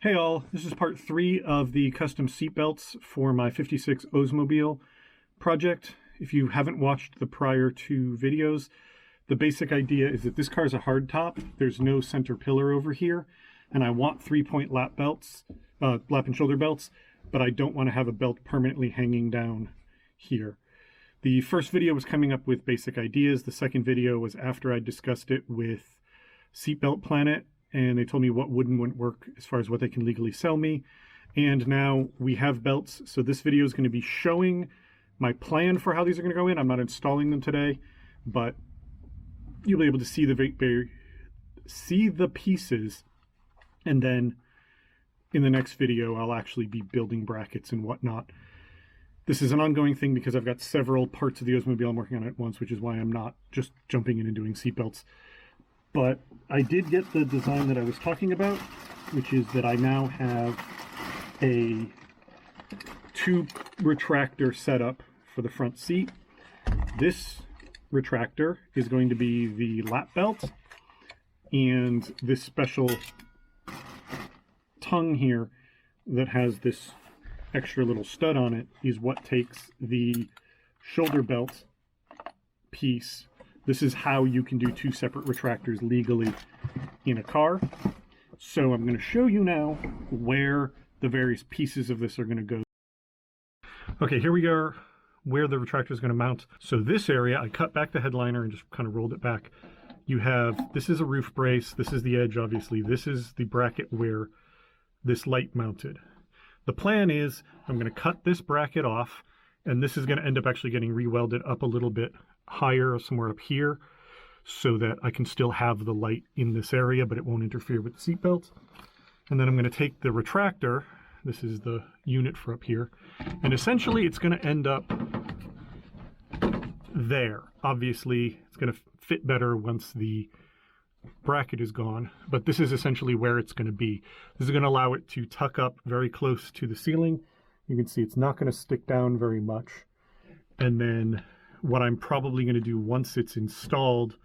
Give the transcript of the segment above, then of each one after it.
Hey all, this is part 3 of the custom seatbelts for my 56 Oldsmobile project. If you haven't watched the prior 2 videos, the basic idea is that this car is a hardtop. There's no center pillar over here, and I want 3-point lap belts, lap and shoulder belts, but I don't want to have a belt permanently hanging down here. The first video was coming up with basic ideas. The second video was after I discussed it with Seatbelt Planet, and they told me what would and wouldn't work as far as what they can legally sell me. And now we have belts. So this video is going to be showing my plan for how these are going to go in. I'm not installing them today, but you'll be able to see the pieces. And then in the next video, I'll actually be building brackets and whatnot. This is an ongoing thing because I've got several parts of the Oldsmobile I'm working on at once, which is why I'm not just jumping in and doing seatbelts. But I did get the design that I was talking about, which is that I now have a tube retractor setup for the front seat. This retractor is going to be the lap belt, and this special tongue here that has this extra little stud on it is what takes the shoulder belt piece. This is how you can do 2 separate retractors legally in a car. So I'm going to show you now where the various pieces of this are going to go. Okay, here we are where the retractor is going to mount. So this area, I cut back the headliner and just kind of rolled it back. You have, this is a roof brace. This is the edge, obviously. This is the bracket where this light mounted. The plan is I'm going to cut this bracket off, and this is going to end up actually getting re-welded up a little bit higher, somewhere up here, so that I can still have the light in this area, but it won't interfere with the seat belt. And then I'm going to take the retractor, this is the unit for up here, and essentially it's going to end up there. Obviously, it's going to fit better once the bracket is gone, but this is essentially where it's going to be. This is going to allow it to tuck up very close to the ceiling. You can see it's not going to stick down very much. And then what I'm probably going to do once it's installed,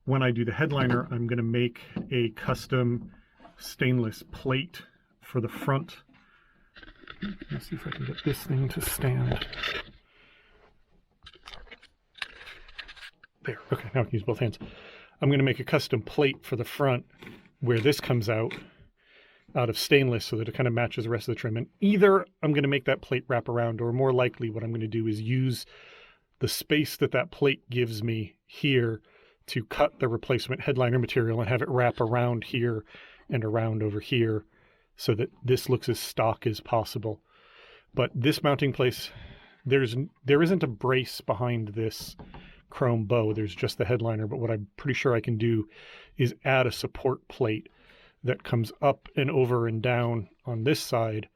when I do the headliner, I'm going to make a custom stainless plate for the front. Let's see if I can get this thing to stand. There, okay, now I can use both hands. I'm going to make a custom plate for the front where this comes out of stainless so that it kind of matches the rest of the trim. And either I'm going to make that plate wrap around, or more likely what I'm going to do is use the space that that plate gives me here to cut the replacement headliner material and have it wrap around here and around over here so that this looks as stock as possible. But this mounting place, there isn't a brace behind this chrome bow. There's just the headliner, but what I'm pretty sure I can do is add a support plate that comes up and over and down on this side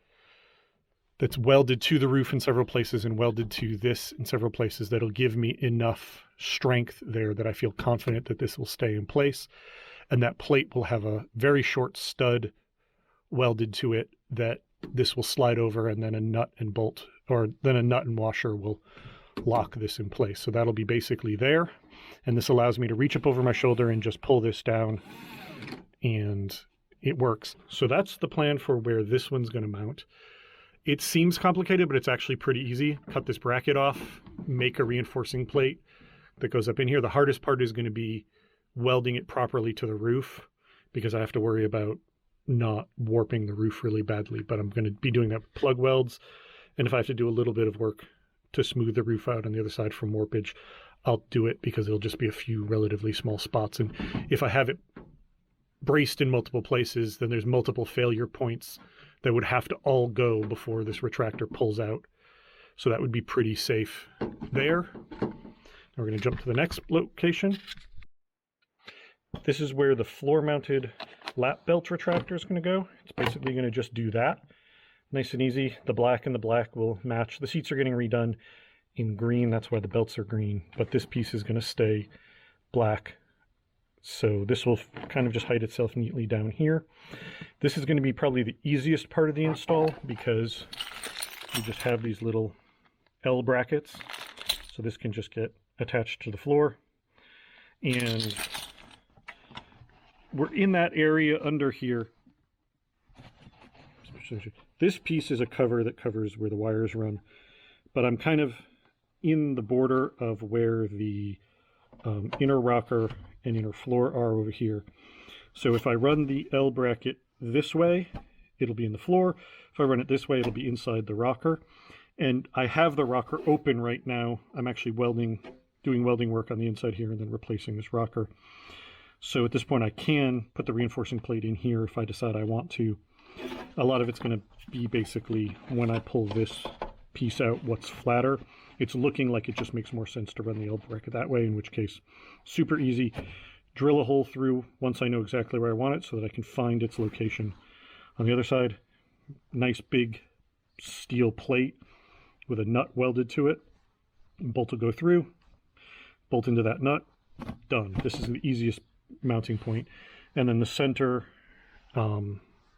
that's welded to the roof in several places and welded to this in several places. That'll give me enough strength there that I feel confident that this will stay in place. And that plate will have a very short stud welded to it that this will slide over, and then a nut and bolt, or then a nut and washer will lock this in place. So that'll be basically there. And this allows me to reach up over my shoulder and just pull this down, and it works. So that's the plan for where this one's going to mount. It seems complicated, but it's actually pretty easy. Cut this bracket off, make a reinforcing plate that goes up in here. The hardest part is going to be welding it properly to the roof, because I have to worry about not warping the roof really badly, but I'm going to be doing that with plug welds. And if I have to do a little bit of work to smooth the roof out on the other side from warpage, I'll do it, because it'll just be a few relatively small spots. And if I have it braced in multiple places, then there's multiple failure points that would have to all go before this retractor pulls out. So that would be pretty safe there. Now we're going to jump to the next location. This is where the floor-mounted lap belt retractor is going to go. It's basically going to just do that. Nice and easy. The black and the black will match. The seats are getting redone in green. That's why the belts are green. But this piece is going to stay black. So this will kind of just hide itself neatly down here. This is going to be probably the easiest part of the install, because you just have these little L brackets. So this can just get attached to the floor. And we're in that area under here This piece is a cover that covers where the wires run, but I'm kind of in the border of where the inner rocker and inner floor are over here. So if I run the L bracket this way, it'll be in the floor. If I run it this way, it'll be inside the rocker. And I have the rocker open right now. I'm actually doing welding work on the inside here and then replacing this rocker. So at this point I can put the reinforcing plate in here if I decide I want to. A lot of it's going to be basically when I pull this piece out, what's flatter. It's looking like it just makes more sense to run the L bracket that way, in which case super easy. Drill a hole through once I know exactly where I want it so that I can find its location. On the other side, nice big steel plate with a nut welded to it. Bolt will go through, bolt into that nut, done. This is the easiest mounting point. And then the center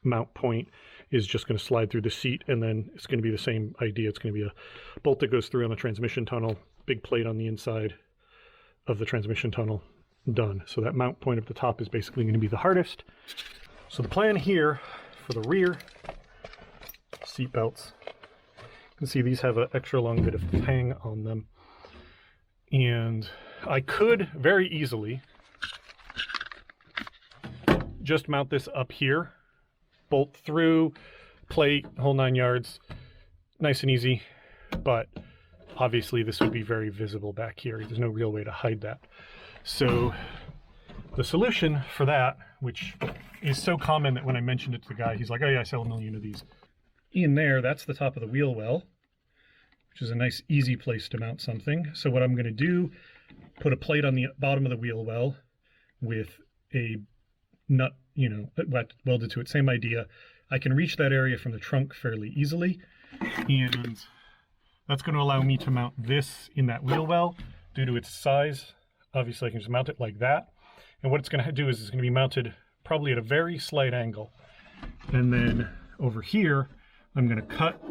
mount point is just going to slide through the seat, and then it's going to be the same idea. It's going to be a bolt that goes through on the transmission tunnel, big plate on the inside of the transmission tunnel, done. So that mount point at the top is basically going to be the hardest. So the plan here for the rear seat belts, you can see these have an extra long bit of tang on them, and I could very easily just mount this up here, bolt through, plate, whole 9 yards, nice and easy, but obviously this would be very visible back here. There's no real way to hide that. So the solution for that, which is so common that when I mentioned it to the guy, he's like, oh yeah, I sell 1 million of these. In there, that's the top of the wheel well, which is a nice easy place to mount something. So what I'm going to do, put a plate on the bottom of the wheel well with a nut, you know, welded to it, same idea. I can reach that area from the trunk fairly easily, and that's going to allow me to mount this in that wheel well. Due to its size, obviously I can just mount it like that, and what it's going to do is it's going to be mounted probably at a very slight angle, and then over here I'm going to cut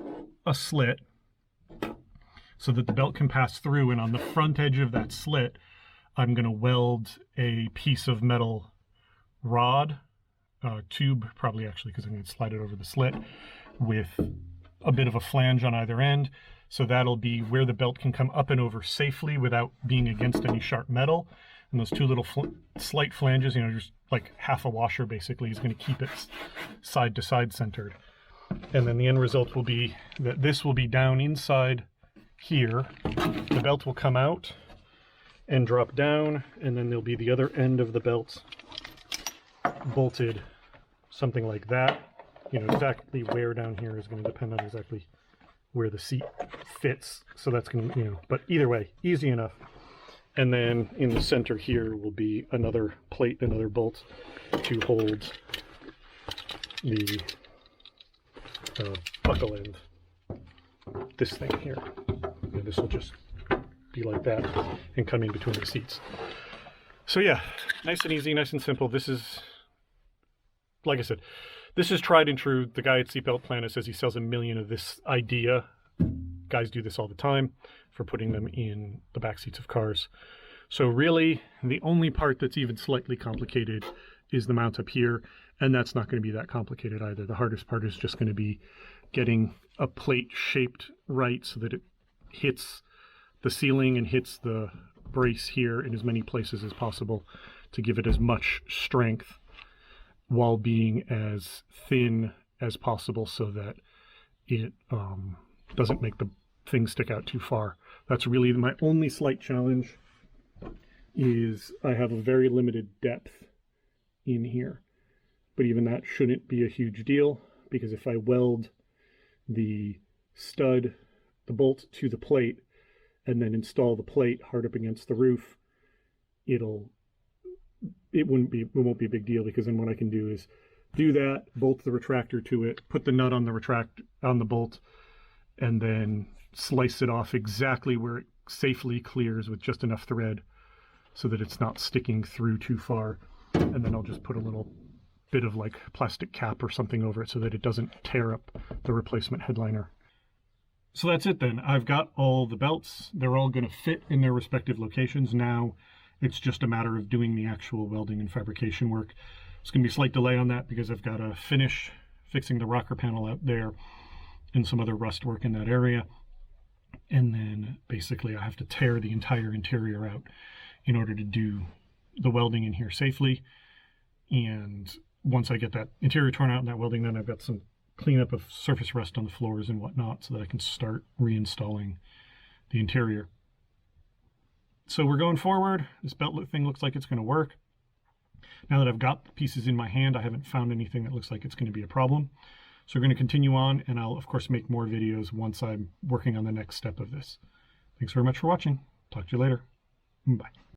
a slit so that the belt can pass through, and on the front edge of that slit I'm going to weld a piece of metal rod, tube probably actually, because I'm going to slide it over the slit, with a bit of a flange on either end. So that'll be where the belt can come up and over safely without being against any sharp metal. And those two little slight flanges, you know, just like half a washer basically, is going to keep it side to side centered. And then the end result will be that this will be down inside here. The belt will come out and drop down, and then there'll be the other end of the belt bolted something like that. You know, exactly where down here is going to depend on exactly where the seat fits. So that's going to, you know, but either way, easy enough. And then in the center here will be another plate, another bolt to hold the buckle end. This thing here. And this will just be like that and come in between the seats. So yeah, nice and easy, nice and simple. This is, like I said, this is tried and true. The guy at Seatbelt Planet says he sells 1 million of this idea. Guys do this all the time for putting them in the back seats of cars. So really, the only part that's even slightly complicated is the mount up here, and that's not going to be that complicated either. The hardest part is just going to be getting a plate shaped right so that it hits the ceiling and hits the brace here in as many places as possible to give it as much strength while being as thin as possible so that it doesn't make the thing stick out too far. That's really my only slight challenge, is I have a very limited depth in here. But even that shouldn't be a huge deal, because if I weld the stud, the bolt to the plate, and then install the plate hard up against the roof, it won't be a big deal, because then what I can do is do that, bolt the retractor to it, put the nut on the bolt, and then slice it off exactly where it safely clears with just enough thread so that it's not sticking through too far. And then I'll just put a little bit of like plastic cap or something over it so that it doesn't tear up the replacement headliner. So that's it then. I've got all the belts. They're all going to fit in their respective locations. Now it's just a matter of doing the actual welding and fabrication work. There's going to be a slight delay on that because I've got to finish fixing the rocker panel out there and some other rust work in that area. And then basically I have to tear the entire interior out in order to do the welding in here safely. And once I get that interior torn out and that welding, then I've got some cleanup of surface rust on the floors and whatnot so that I can start reinstalling the interior. So we're going forward. This belt thing looks like it's going to work. Now that I've got the pieces in my hand, I haven't found anything that looks like it's going to be a problem. So we're going to continue on, and I'll of course make more videos once I'm working on the next step of this. Thanks very much for watching. Talk to you later. Bye.